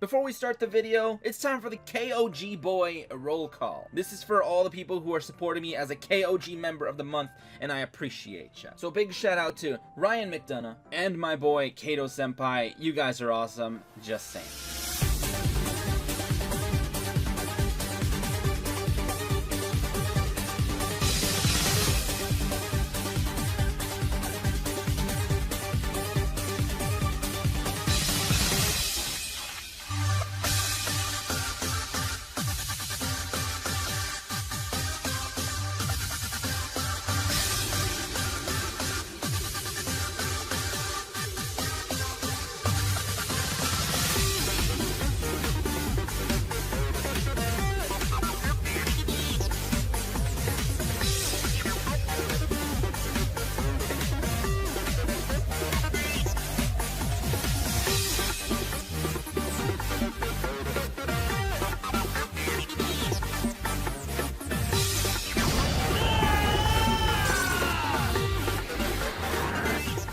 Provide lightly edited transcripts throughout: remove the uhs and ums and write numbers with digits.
Before we start the video, it's time for the KOG Boy roll call. This is for all the people who are supporting me as a KOG member of the month, and I appreciate ya. So big shout out to Ryan McDonough and my boy Kato Senpai. You guys are awesome, just saying.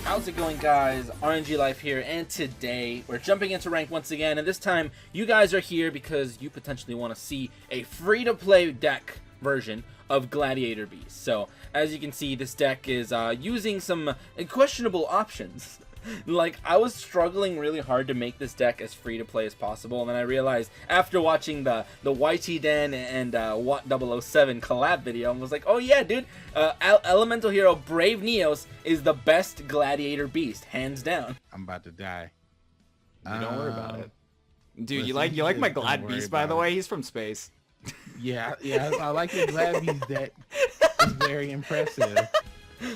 How's it going, guys? aRenG Life here, and today we're jumping into rank once again, and this time you guys are here because you potentially want to see a free-to-play deck version of Gladiator Beast. So as you can see, this deck is using some questionable options. Like, I was struggling really hard to make this deck as free to play as possible, and then I realized after watching the YT Den and Watt 007 collab video, I was like, oh yeah, dude, Elemental Hero Brave Neos is the best Gladiator Beast, hands down. I'm about to die. Don't worry about it, dude. Listen, you like my Glad Beast, by the way? He's from space. Yeah, I like your Glad Beast deck. It's very impressive.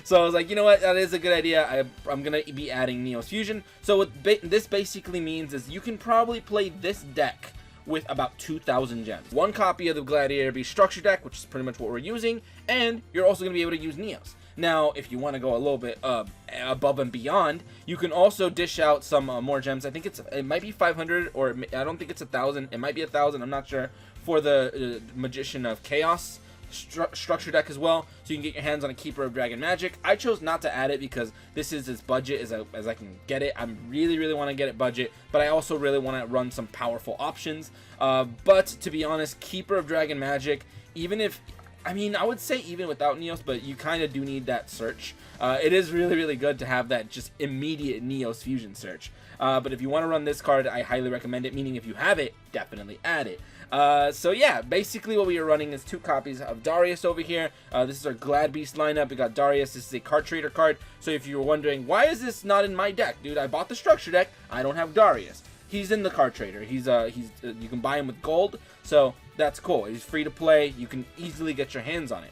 So I was like, you know what, that is a good idea. I'm going to be adding Neos Fusion. So what this basically means is you can probably play this deck with about 2,000 gems. One copy of the Gladiator Beast structure deck, which is pretty much what we're using, and you're also going to be able to use Neos. Now, if you want to go a little bit above and beyond, you can also dish out some more gems. I think it might be 500, or I don't think it's 1,000. It might be 1,000, I'm not sure, for the Magician of Chaos structure deck as well, so you can get your hands on a Keeper of Dragon Magic. I chose not to add it because this is as budget as I can get it. I really want to get it budget, but I also really want to run some powerful options. But to be honest, Keeper of Dragon Magic, even if, I mean, I would say even without Neos, but you kind of do need that search. It is really good to have that just immediate Neos Fusion search. But if you want to run this card, I highly recommend it, meaning if you have it, definitely add it. So yeah, basically what we are running is 2 copies of Darius over here. This is our Glad Beast lineup. We got Darius. This is a card trader card. So if you were wondering, why is this not in my deck? Dude, I bought the structure deck. I don't have Darius. He's in the card trader. He's you can buy him with gold. So that's cool. He's free to play. You can easily get your hands on it.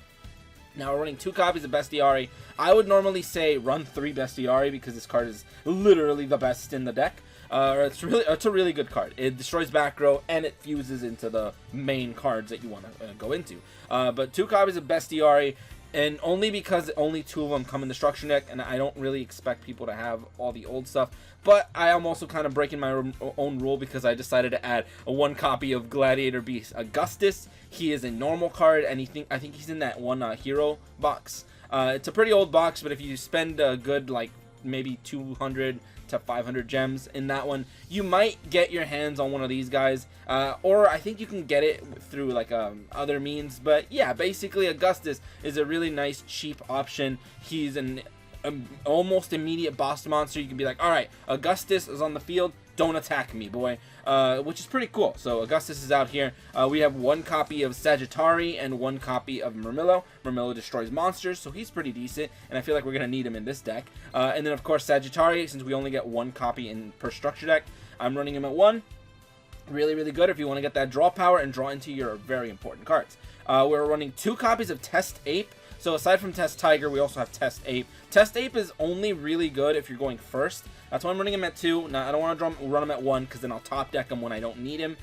Now we're running 2 copies of Bestiari. I would normally say run 3 Bestiari because this card is literally the best in the deck. It's a really good card. It destroys back row and it fuses into the main cards that you want to go into. But 2 copies of Bestiari, and only because only 2 of them come in the structure deck, and I don't really expect people to have all the old stuff. But I am also kind of breaking my own rule because I decided to add a 1 copy of Gladiator Beast Augustus. He is a normal card, and I think he's in that 1 hero box. It's a pretty old box, but if you spend a good, like, maybe 200 to 500 gems in that one, you might get your hands on one of these guys, or I think you can get it through like other means. But yeah, basically Augustus is a really nice cheap option. He's an almost immediate boss monster. You can be like, all right, Augustus is on the field, don't attack me, boy, which is pretty cool. So Augustus is out here. We have 1 copy of Sagittari and 1 copy of Murmillo. Murmillo destroys monsters, so he's pretty decent, and I feel like we're gonna need him in this deck. And then of course Sagittari, since we only get 1 copy per structure deck, I'm running him at 1. Really good if you want to get that draw power and draw into your very important cards. We're running 2 copies of Test Ape. So aside from Test Tiger, we also have Test Ape. Test Ape is only really good if you're going first. That's why I'm running him at 2. Now, I don't want to run him at 1 because then I'll top deck him when I don't need him.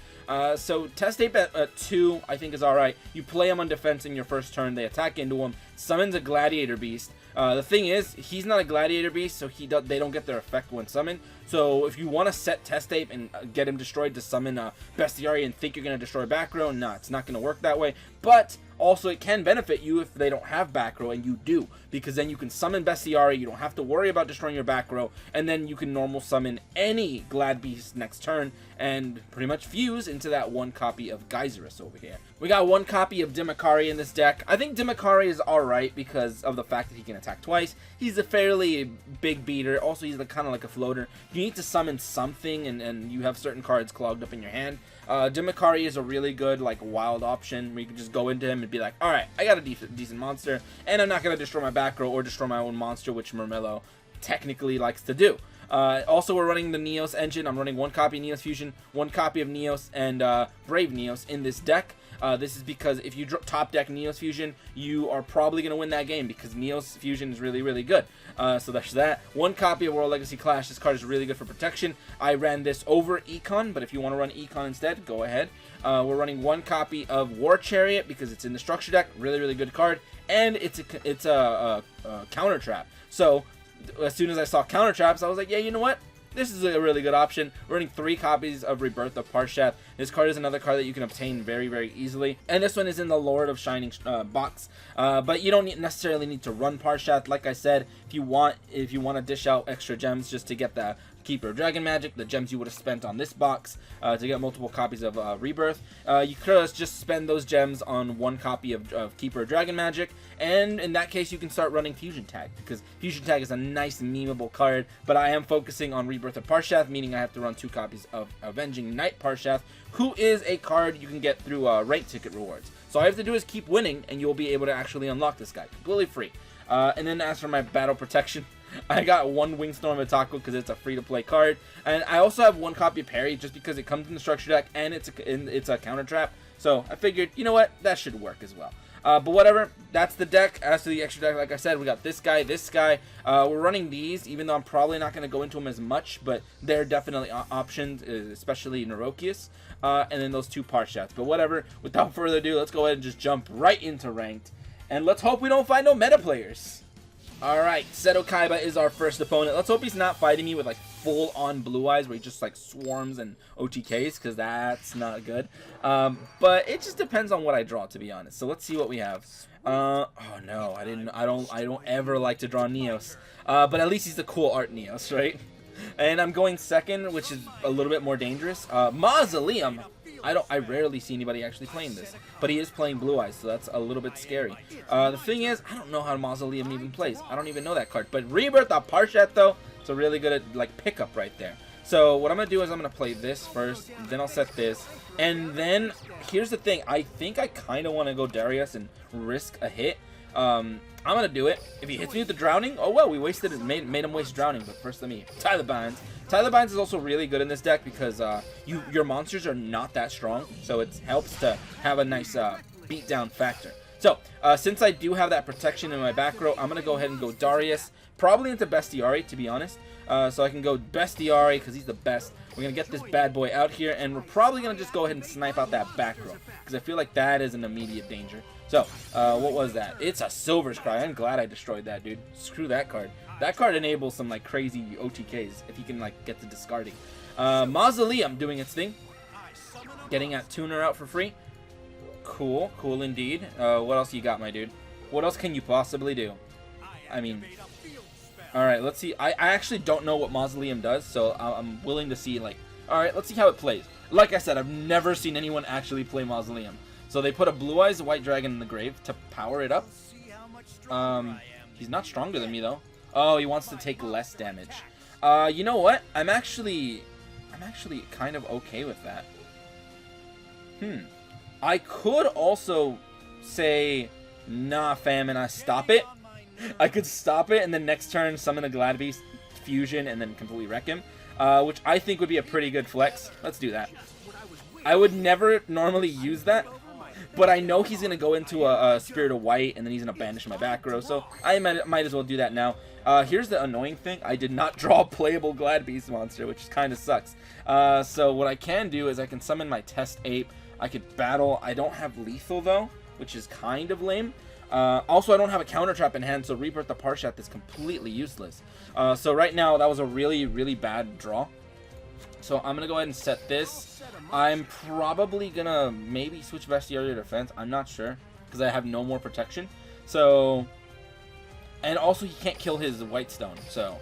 So Test Ape at 2, I think, is alright. You play him on defense in your first turn. They attack into him. Summons a Gladiator Beast. The thing is, he's not a Gladiator Beast, so they don't get their effect when summoned. So if you want to set Test Ape and get him destroyed to summon Bestiari and think you're going to destroy back row, nah, it's not going to work that way. But Also, it can benefit you if they don't have back row and you do, because then you can summon Bestiari, you don't have to worry about destroying your back row, and then you can normal summon any Glad Beast next turn and pretty much fuse into that one copy of Geyserus over here. We got one copy of Dimakari in this deck. I think Dimakari is alright because of the fact that he can attack twice. He's a fairly big beater. Also, he's kind of like a floater. You need to summon something, and you have certain cards clogged up in your hand. Dimakari is a really good like wild option where you can just go into him and be like, alright, I got a decent monster, and I'm not going to destroy my back row or destroy my own monster, which Murmillo technically likes to do. Also, we're running the Neos engine. I'm running one copy of Neos Fusion, one copy of Neos, and Brave Neos in this deck. This is because if you top deck Neos Fusion, you are probably going to win that game because Neos Fusion is really, really good. So that's that. One copy of World Legacy Clash. This card is really good for protection. I ran this over Econ, but if you want to run Econ instead, go ahead. We're running one copy of War Chariot because it's in the structure deck. Really, really good card. And it's a counter trap. So as soon as I saw counter traps, I was like, yeah, you know what? This is a really good option. We're running 3 copies of Rebirth of Parshath. This card is another card that you can obtain very, very easily. And this one is in the Lord of Shining box. But you don't necessarily need to run Parshath. Like I said, if you want to dish out extra gems just to get the Keeper of Dragon Magic, the gems you would have spent on this box to get multiple copies of Rebirth, you could just spend those gems on one copy of Keeper of Dragon Magic, and in that case you can start running Fusion Tag, because Fusion Tag is a nice memeable card, but I am focusing on Rebirth of Parshath, meaning I have to run 2 copies of Avenging Knight Parshath, who is a card you can get through rank ticket rewards. So all I have to do is keep winning, and you'll be able to actually unlock this guy completely free. And then as for my battle protection, I got one Wingstorm Otaku because it's a free-to-play card, and I also have one copy of Parry just because it comes in the structure deck and it's a counter trap. So I figured, you know what, that should work as well. But whatever, that's the deck. As to the extra deck, like I said, we got this guy, this guy. We're running these, even though I'm probably not going to go into them as much, but they're definitely options, especially Neurokius, and then those 2 Parshaths. But whatever, without further ado, let's go ahead and just jump right into ranked, and let's hope we don't find no meta players. Alright, Seto Kaiba is our first opponent. Let's hope he's not fighting me with like full-on blue eyes where he just like swarms and OTKs, because that's not good. But it just depends on what I draw, to be honest. So let's see what we have. Oh no, I don't ever like to draw Neos. But at least he's the cool art Neos, right? And I'm going second, which is a little bit more dangerous. Mausoleum. I rarely see anybody actually playing this, but he is playing Blue Eyes, so that's a little bit scary. The thing is, I don't know how Mausoleum even plays. I don't even know that card. But Rebirth of Parshath, though, it's a really good like pickup right there. So what I'm gonna do is I'm gonna play this first, then I'll set this, and then here's the thing. I think I kind of want to go Darius and risk a hit. I'm gonna do it. If he hits me with the drowning, oh well, we wasted it, made him waste drowning. But first, let me tie the binds. Tie the binds is also really good in this deck because your monsters are not that strong, so it helps to have a nice beatdown factor. So since I do have that protection in my back row, I'm gonna go ahead and go Darius, probably into Bestiari, to be honest. So I can go Bestiari because he's the best. We're gonna get this bad boy out here, and we're probably gonna just go ahead and snipe out that back row because I feel like that is an immediate danger. So, what was that? It's a Silver's Cry. I'm glad I destroyed that, dude. Screw that card. That card enables some, like, crazy OTKs if you can, like, get to discarding. Mausoleum doing its thing. Getting that tuner out for free. Cool. Cool indeed. What else you got, my dude? What else can you possibly do? I mean... Alright, let's see. I actually don't know what Mausoleum does, so I'm willing to see, like... Alright, let's see how it plays. Like I said, I've never seen anyone actually play Mausoleum. So they put a Blue Eyes White Dragon in the grave to power it up. He's not stronger than me though. Oh, he wants to take less damage. You know what? I'm actually kind of okay with that. I could also say, nah, fam, and I stop it. I could stop it and then next turn summon a Glad Beast Fusion and then completely wreck him, which I think would be a pretty good flex. Let's do that. I would never normally use that, but I know he's going to go into a Spirit of White, and then he's going to banish my back row, so I might as well do that now. Here's the annoying thing. I did not draw a playable Glad Beast monster, which kind of sucks. So what I can do is I can summon my Test Ape. I could battle. I don't have Lethal, though, which is kind of lame. Also, I don't have a counter trap in hand, so Rebirth of Parshath is completely useless. So right now, that was a really, really bad draw. So I'm going to go ahead and set this. I'm probably going to maybe switch Bestiary to defense. I'm not sure. because I have no more protection. So, and also he can't kill his White Stone. So,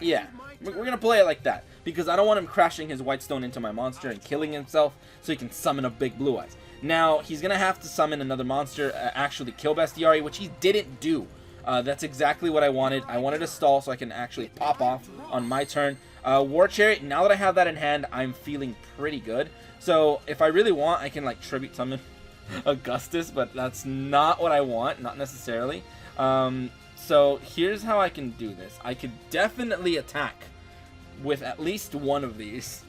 yeah, we're going to play it like that because I don't want him crashing his White Stone into my monster and killing himself so he can summon a big Blue Eyes. Now, he's going to have to summon another monster, actually kill Bestiary, which he didn't do. That's exactly what I wanted. I wanted to stall so I can actually pop off on my turn. War Chariot, now that I have that in hand, I'm feeling pretty good. So, if I really want, I can, like, tribute summon Augustus, but that's not what I want, not necessarily. So, here's how I can do this. I could definitely attack with at least one of these.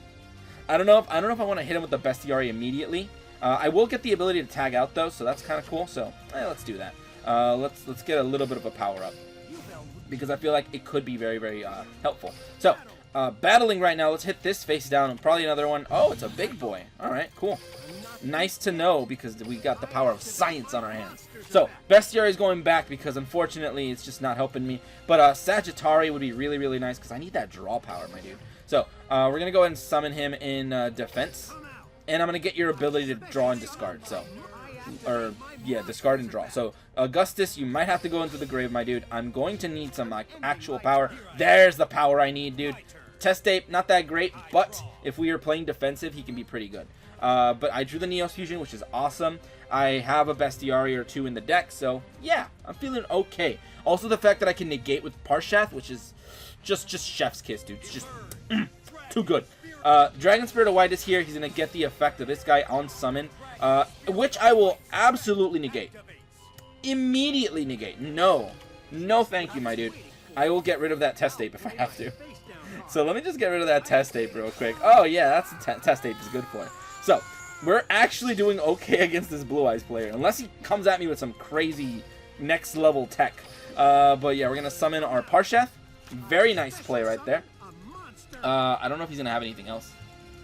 I don't know if I want to hit him with the Bestiary immediately. I will get the ability to tag out, though, so that's kind of cool. So, let's do that. Let's get a little bit of a power up because I feel like it could be very, very helpful. So, battling right now. Let's hit this face down and probably another one. Oh, it's a big boy. All right, cool. Nice to know because we got the power of science on our hands. So, Bestiary is going back because unfortunately it's just not helping me. But Sagittari would be really, really nice because I need that draw power, my dude. So, we're going to go ahead and summon him in defense. And I'm going to get your ability to draw and discard. So, or, yeah, discard and draw. So, Augustus, you might have to go into the grave, my dude. I'm going to need some, like, actual power. There's the power I need, dude. Test Tape, not that great, but if we are playing defensive, he can be pretty good. But I drew the Neos Fusion, which is awesome. I have a Bestiary or two in the deck, so, yeah, I'm feeling okay. Also, the fact that I can negate with Parshath, which is just chef's kiss, dude. It's just too good. Dragon Spirit of White is here. He's going to get the effect of this guy on summon, which I will absolutely negate. Immediately negate. No, thank you, my dude. I will get rid of that Test Tape if I have to. So let me just get rid of that Test Tape real quick. Oh, yeah, that's the Test Tape is good for. So, we're actually doing okay against this Blue Eyes player, unless he comes at me with some crazy next level tech. But yeah, we're going to summon our Parshath. Very nice play right there. I don't know if he's going to have anything else.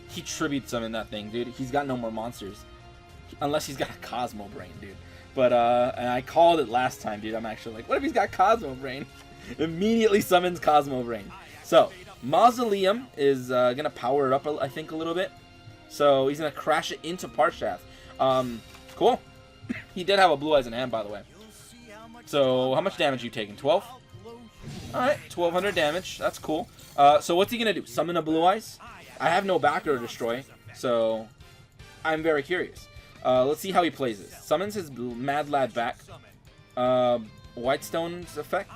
He tribute summon that thing, dude. He's got no more monsters. Unless he's got a Cosmo Brain, dude. But, and I called it last time, dude. I'm actually like, what if he's got Cosmo Brain? Immediately summons Cosmo Brain. So, Mausoleum is going to power it up, I think, a little bit. So, he's going to crash it into Parshath. Cool. He did have a Blue Eyes in hand, by the way. So, how much damage are you taking? 12? Alright, 1200 damage. That's cool. So, what's he going to do? Summon a Blue Eyes? I have no backer to destroy, so I'm very curious. Let's see how he plays this. Summons his Mad Lad back. White Stone's effect.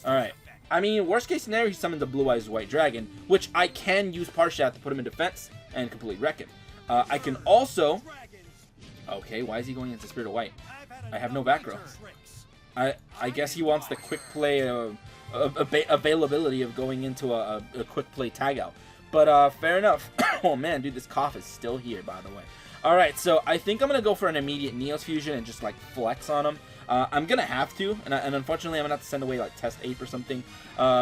Alright. I mean, worst case scenario, he summons the Blue Eyes White Dragon, which I can use Parshath to put him in defense and completely wreck him. I can also... Okay, why is he going into Spirit of White? I have no back row. I guess he wants the quick play availability of going into a quick play tag out. But fair enough. Oh man, dude, this cough is still here, by the way. Alright, so I think I'm going to go for an immediate Neos Fusion and just like flex on him. I'm going to have to, and unfortunately I'm going to have to send away like Test Ape or something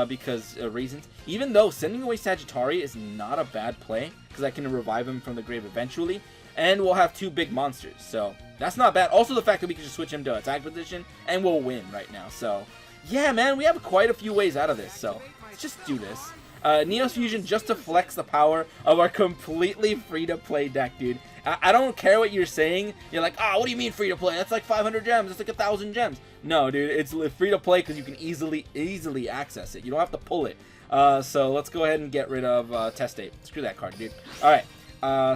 because reasons. Even though sending away Sagittari is not a bad play because I can revive him from the grave eventually. And we'll have two big monsters, so that's not bad. Also the fact that we can just switch him to attack position and we'll win right now. So yeah, man, we have quite a few ways out of this, so let's just do this. Neos Fusion just to flex the power of our completely free-to-play deck, dude. I don't care what you're saying. You're like, oh, what do you mean free-to-play? That's like 500 gems. That's like 1,000 gems. No, dude, it's free-to-play because you can easily access it. You don't have to pull it. So let's go ahead and get rid of Test Tape. Screw that card, dude. All right.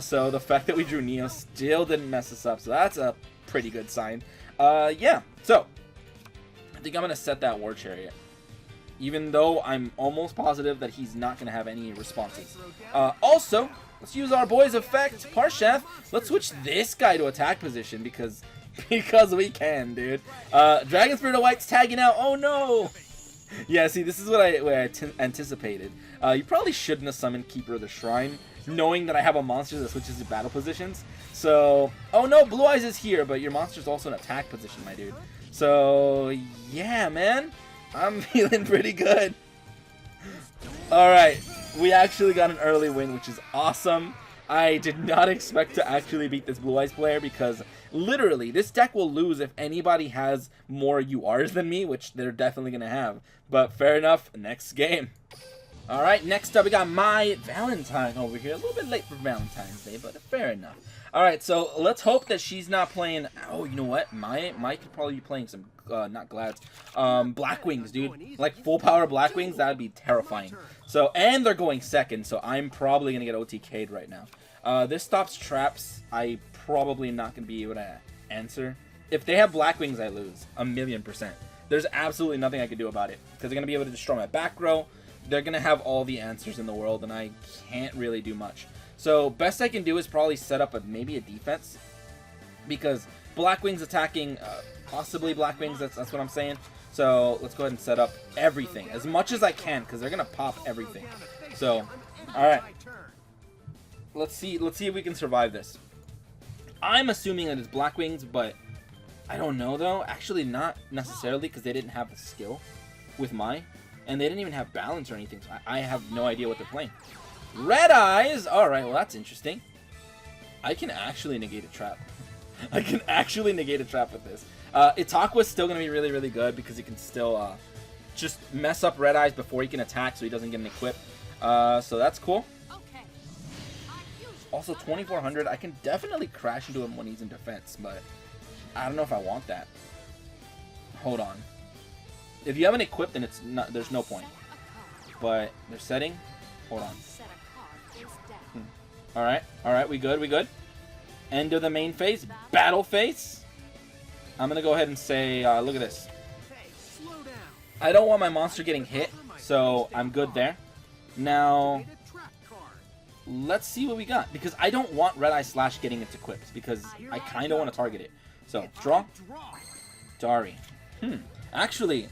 So the fact that we drew Neos still didn't mess us up, so that's a pretty good sign. Yeah, so I think I'm going to set that War Chariot, even though I'm almost positive that he's not going to have any responses. Also, let's use our boy's effect, Parshath. Let's switch this guy to attack position because we can, dude. Dragon Spirit of White's tagging out. Oh, no! Yeah, see, this is what I anticipated. You probably shouldn't have summoned Keeper of the Shrine, knowing that I have a monster that switches to battle positions. So, oh no, Blue Eyes is here, but your monster's also in attack position, my dude. So, yeah, man. I'm feeling pretty good. Alright, we actually got an early win, which is awesome. I did not expect to actually beat this Blue Eyes player because literally, this deck will lose if anybody has more URs than me, which they're definitely going to have. But fair enough, next game. Alright, next up we got my Valentine over here. A little bit late for Valentine's Day, but fair enough. All right, so let's hope that she's not playing. Oh, you know what? My could probably be playing some not Glads, Black Wings, dude. Like full power Black Wings, that'd be terrifying. So, and they're going second, so I'm probably gonna get OTK'd right now. This stops traps. I probably not gonna be able to answer. If they have Black Wings, I lose 1,000,000%. There's absolutely nothing I can do about it because they're gonna be able to destroy my back row. They're gonna have all the answers in the world, and I can't really do much. So best I can do is probably set up maybe a defense, because Black Wings attacking, possibly Black Wings. That's what I'm saying. So let's go ahead and set up everything as much as I can, because they're gonna pop everything. So, all right, let's see if we can survive this. I'm assuming that it's Black Wings, but I don't know though. Actually, not necessarily, because they didn't have the skill with mine, and they didn't even have balance or anything. So I have no idea what they're playing. Red Eyes! Alright, well that's interesting. I can actually negate a trap. I can actually negate a trap with this. Itaqua's still going to be really, really good because he can still just mess up Red Eyes before he can attack so he doesn't get an equip. So that's cool. Also, 2400, I can definitely crash into him when he's in defense, but I don't know if I want that. Hold on. If you haven't equipped, then it's not, there's no point. But they're setting. Hold on. Alright, we good. End of the main phase. Battle phase. I'm gonna go ahead and say, look at this. I don't want my monster getting hit, so I'm good there. Now, let's see what we got, because I don't want Red Eye Slash getting its equipped, because I kind of want to target it. So, draw. Dari. Actually,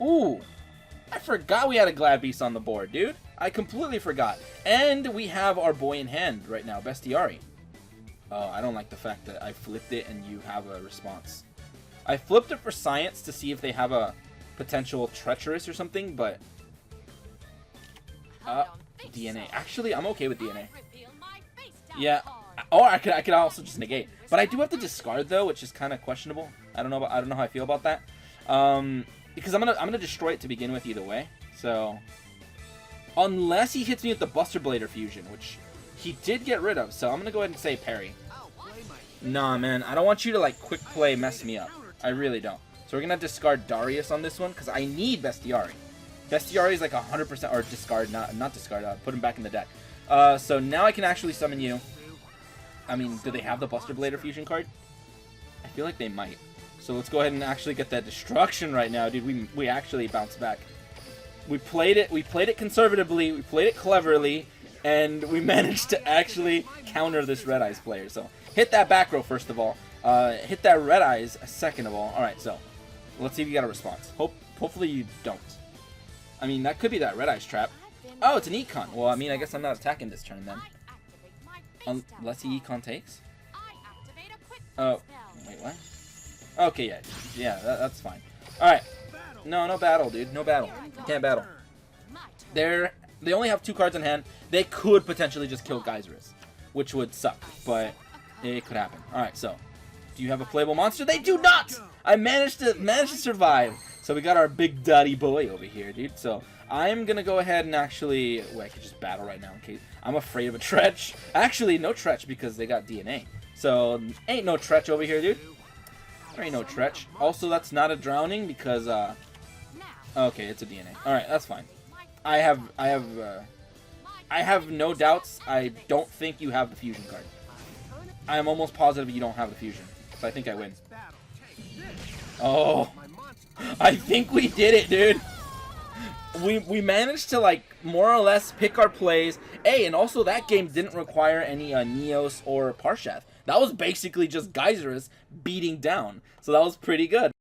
ooh, I forgot we had a Glad Beast on the board, dude. I completely forgot. And we have our boy in hand right now, Bestiari. Oh, I don't like the fact that I flipped it and you have a response. I flipped it for science to see if they have a potential treacherous or something, but DNA. Actually, I'm okay with DNA. Yeah. Or I could also just negate. But I do have to discard though, which is kind of questionable. I don't know how I feel about that. Because I'm gonna destroy it to begin with either way. So unless he hits me with the Buster Blader fusion, which he did get rid of, so I'm gonna go ahead and say parry. Nah, man, I don't want you to like quick play mess me up. I really don't. So we're gonna discard Darius on this one because I need Bestiari. Bestiari is like 100% or discard, not discard. Put him back in the deck. So now I can actually summon you. I mean, do they have the Buster Blader fusion card? I feel like they might. So let's go ahead and actually get that destruction right now, dude. We actually bounced back. We played it conservatively, we played it cleverly, and we managed to actually counter this Red Eyes player. So hit that back row first of all. Hit that Red Eyes second of all. Alright, so let's see if you got a response. Hopefully you don't. I mean, that could be that Red Eyes trap. Oh, it's an econ. Well, I mean, I guess I'm not attacking this turn then. Unless he econ takes. Oh, wait, what? Okay, yeah, that's fine. Alright. No battle, dude. No battle. You can't battle. They only have 2 cards in hand. They could potentially just kill Geyserus, which would suck, but it could happen. Alright, so do you have a playable monster? They do not! I managed to survive. So we got our big daddy boy over here, dude. So I'm gonna go ahead and actually I could just battle right now in case I'm afraid of a Tretch. Actually, no Tretch because they got DNA. So ain't no Tretch over here, dude. There ain't no Tretch. Also, that's not a drowning because okay, it's a DNA. Alright, that's fine. I have no doubts. I don't think you have the fusion card. I am almost positive you don't have the fusion. So I think I win. Oh, I think we did it, dude. We managed to like more or less pick our plays. Hey, and also that game didn't require any Neos or Parshath. That was basically just Geyserus beating down. So that was pretty good.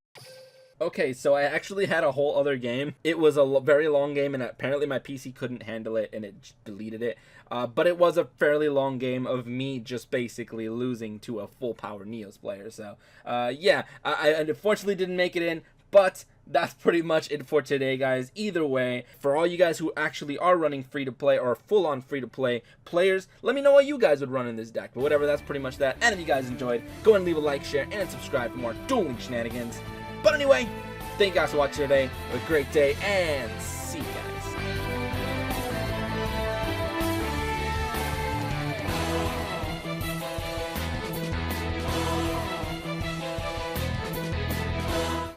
Okay, so I actually had a whole other game. It was a very long game, and apparently my PC couldn't handle it, and it deleted it. But it was a fairly long game of me just basically losing to a full power Neos player. So, yeah, I unfortunately didn't make it in, but that's pretty much it for today, guys. Either way, for all you guys who actually are running free-to-play or full-on free-to-play players, let me know what you guys would run in this deck. But whatever, that's pretty much that. And if you guys enjoyed, go and leave a like, share, and subscribe for more dueling shenanigans. But anyway, thank you guys for watching today. Have a great day, and